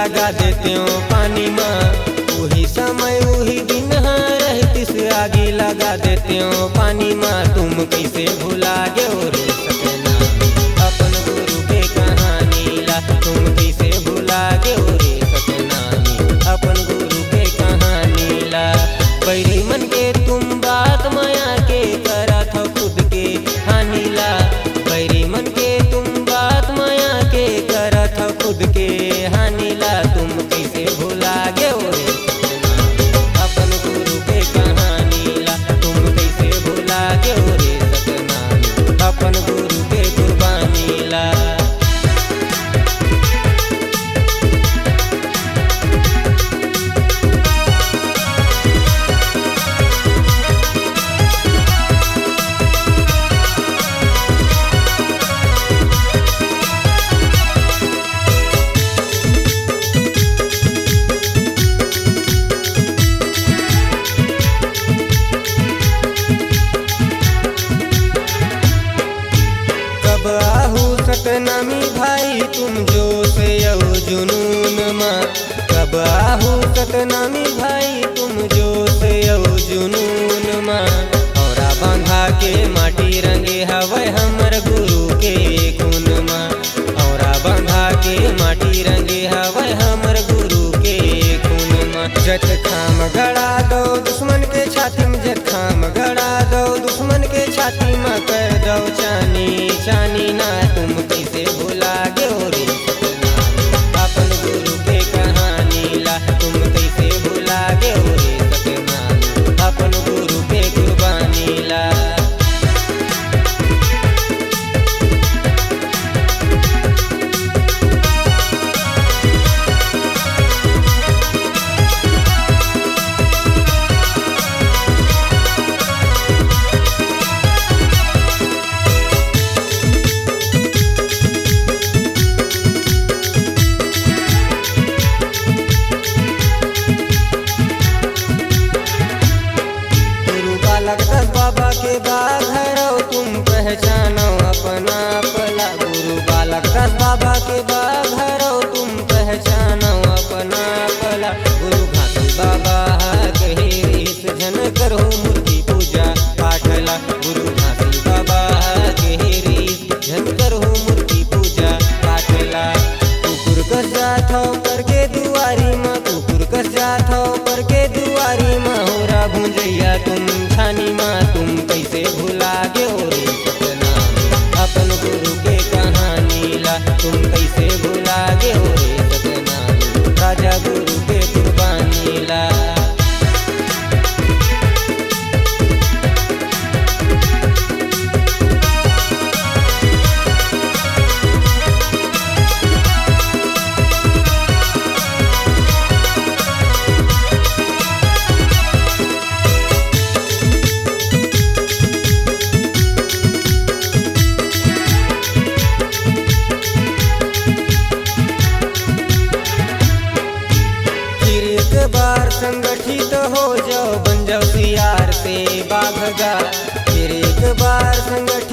लगा देते हो पानी माँ। वही समय वही दिन रहतिस आगे लगा देते हो पानी माँ। तुम कैसे भुला गए रे सपना अपन गुरु के कहानी ला। तुम कैसे भुला गए रे सपना अपन गुरु के कहानी ला। बैरी मन के तुम बात माया के करा था खुद के हानि ला। बैरी मन के तुम बात माया के करा था खुद के हानि ला। तुम कैसे भुला गए रे सपना अपन गुरु के कहानी ला। तुम कैसे भुला गए रे सपना अपन गुरु के कुर्बानी ला। कब आहू सतनामी भाई तुम जो से यऊ जुनून माँ। कब आहू सतनामी भाई तुम जो से यऊ जुनून माँ। औरा बांधा के माटी रंगे हवै हमर गुरु के खून माँ। औरा बांधा के माटी रंगे हवै हमर गुरु के खून माँ। जत खाम गड़ा दो दुश्मन के छाती में, जत खाम गड़ा दो दुश्मन के छाती में कर दो चानी चानी ना। तुम कैसे भुला गए रे सपना अपन गुरु के कहानी ला। तुम कैसे भुला गए रे सपना अपन गुरु के कुर्बानी ला। बालक बाबा के बाघरो तुम पहचानो अपना पला। गुरु बालक बाबा के बाघरो तुम पहचानो अपना पला। गुरु घासी बाबा कहे रीस जन करो मूर्ति पूजा पाठला। गुरु घासी बाबा कहे रीस जन करो मूर्ति पूजा पाठला। कुकुर कर जात हो करके दुआरी माँ, कुकुर कर जात हो करके दुआरी माँ। होरा भुंजैया तुम छानी माँ। तुम कैसे भुला गए रे सपना अपन गुरु के कहानी ला। तुम कैसे भुला गए रे सपना राजा गुरु के कुर्बानी ला। बार संगठित हो जाओ बन जाओ सियार से बाघगा। फिर एक बार संगठित